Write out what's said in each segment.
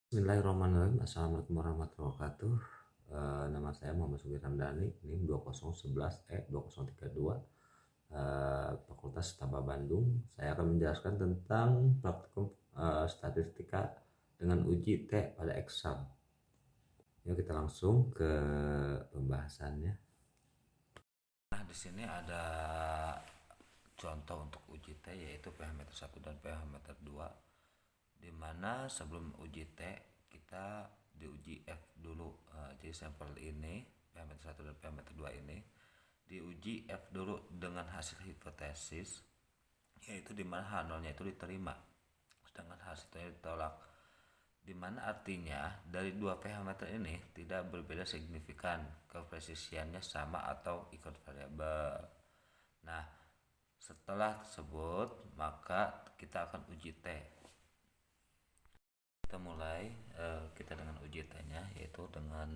Bismillahirrahmanirrahim. Assalamualaikum warahmatullahi wabarakatuh. Nama saya Muhammad Sugi Ramdhani, NIM 2011-2032, Fakultas Taba Bandung. Saya akan menjelaskan tentang praktikum statistika dengan uji T pada eksamen. Yuk kita langsung ke pembahasannya. Nah, di sini ada contoh untuk uji T, yaitu pH meter 1 dan pH meter 2, di mana sebelum uji T kita diuji F dulu. Jadi sampel ini pH meter 1 dan pH meter 2 ini diuji F dulu dengan hasil hipotesis, yaitu di mana H0 nya itu diterima sedangkan H1 nya ditolak, di mana artinya dari dua pH meter ini tidak berbeda signifikan, kepresisiannya sama atau ikut variabel. Nah, setelah tersebut maka kita akan uji T. Kita mulai kita dengan uji T-nya, yaitu dengan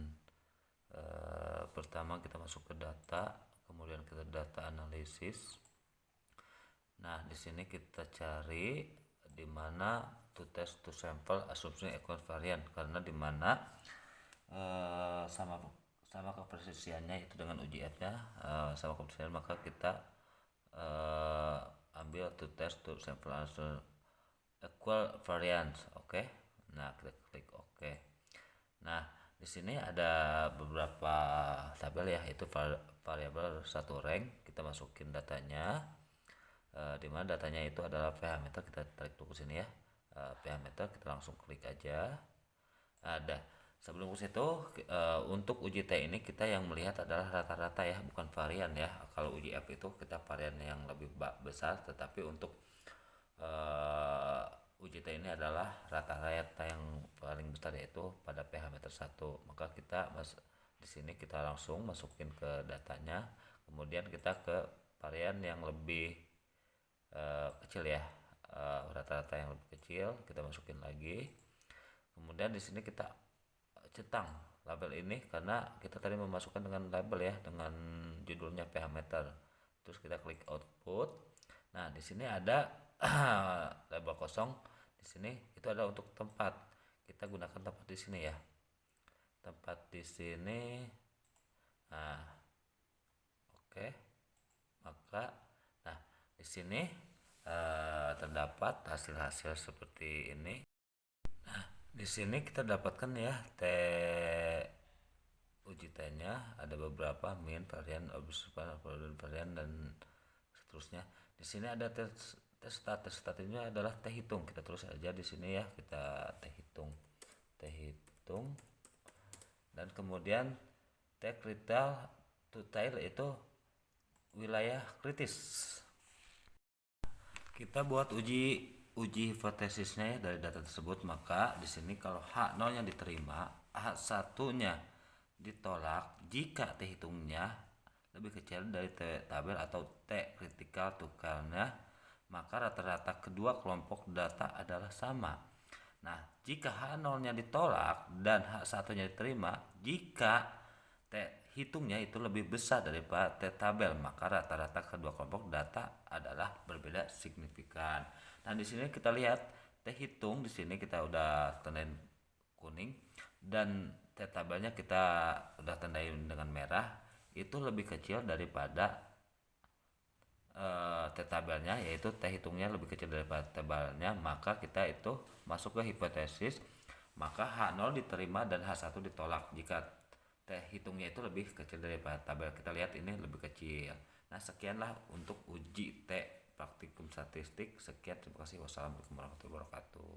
pertama kita masuk ke data, kemudian kita data analisis. Nah, di sini kita cari di mana to test to sample assumption equivariant, karena di mana sama kepresisiannya itu dengan UJF nya sama kepresisian, maka kita ambil to test to sample assumption equivariant. Oke. Nah, kita klik oke. Nah, di sini ada beberapa tabel ya, itu variabel satu rank. Kita masukin datanya, di mana datanya itu adalah pH meter. Kita tarik dulu ke sini ya, pH meter. Kita langsung klik aja. Ada. Sebelum ke situ, untuk uji T ini kita yang melihat adalah rata-rata ya, bukan varian ya. Kalau uji F itu kita varian yang lebih besar, tetapi untuk uji T ini adalah rata-rata yang paling besar, yaitu pada pH meter 1. Maka kita di sini kita langsung masukin ke datanya, kemudian kita ke varian yang lebih kecil ya, rata-rata yang lebih kecil kita masukin lagi. Kemudian di sini kita centang label ini, karena kita tadi memasukkan dengan label ya, dengan judulnya pH meter. Terus kita klik output. Nah, di sini ada label kosong. Di sini itu ada untuk tempat. Kita gunakan tempat di sini ya. Tempat di sini. Nah, oke. Maka nah, di sini terdapat hasil-hasil seperti ini. Nah, di sini kita dapatkan ya uji T-nya ada beberapa min, varian, observan, varian dan seterusnya. Di sini ada tes stat ini adalah T hitung. Kita terus aja di sini ya, kita T hitung dan kemudian T critical to tail, itu wilayah kritis. Kita buat uji hipotesisnya ya dari data tersebut. Maka di sini kalau H0 nya diterima, H1 nya ditolak jika T hitungnya lebih kecil dari T tabel atau T critical to tailnya, maka rata-rata kedua kelompok data adalah sama. Nah, jika H0 nya ditolak dan H1 nya diterima, jika T hitungnya itu lebih besar daripada T tabel, maka rata-rata kedua kelompok data adalah berbeda signifikan. Nah, di sini kita lihat T hitung, di sini kita udah tandain kuning, dan T tabelnya kita udah tandain dengan merah, itu lebih kecil daripada T tabelnya, yaitu T hitungnya lebih kecil daripada tabelnya. Maka kita itu masuk ke hipotesis, maka H0 diterima dan H1 ditolak jika T hitungnya itu lebih kecil daripada tabel. Kita lihat ini lebih kecil. Nah, sekianlah untuk uji T praktikum statistik. Sekian, terima kasih. Wassalamualaikum warahmatullahi wabarakatuh.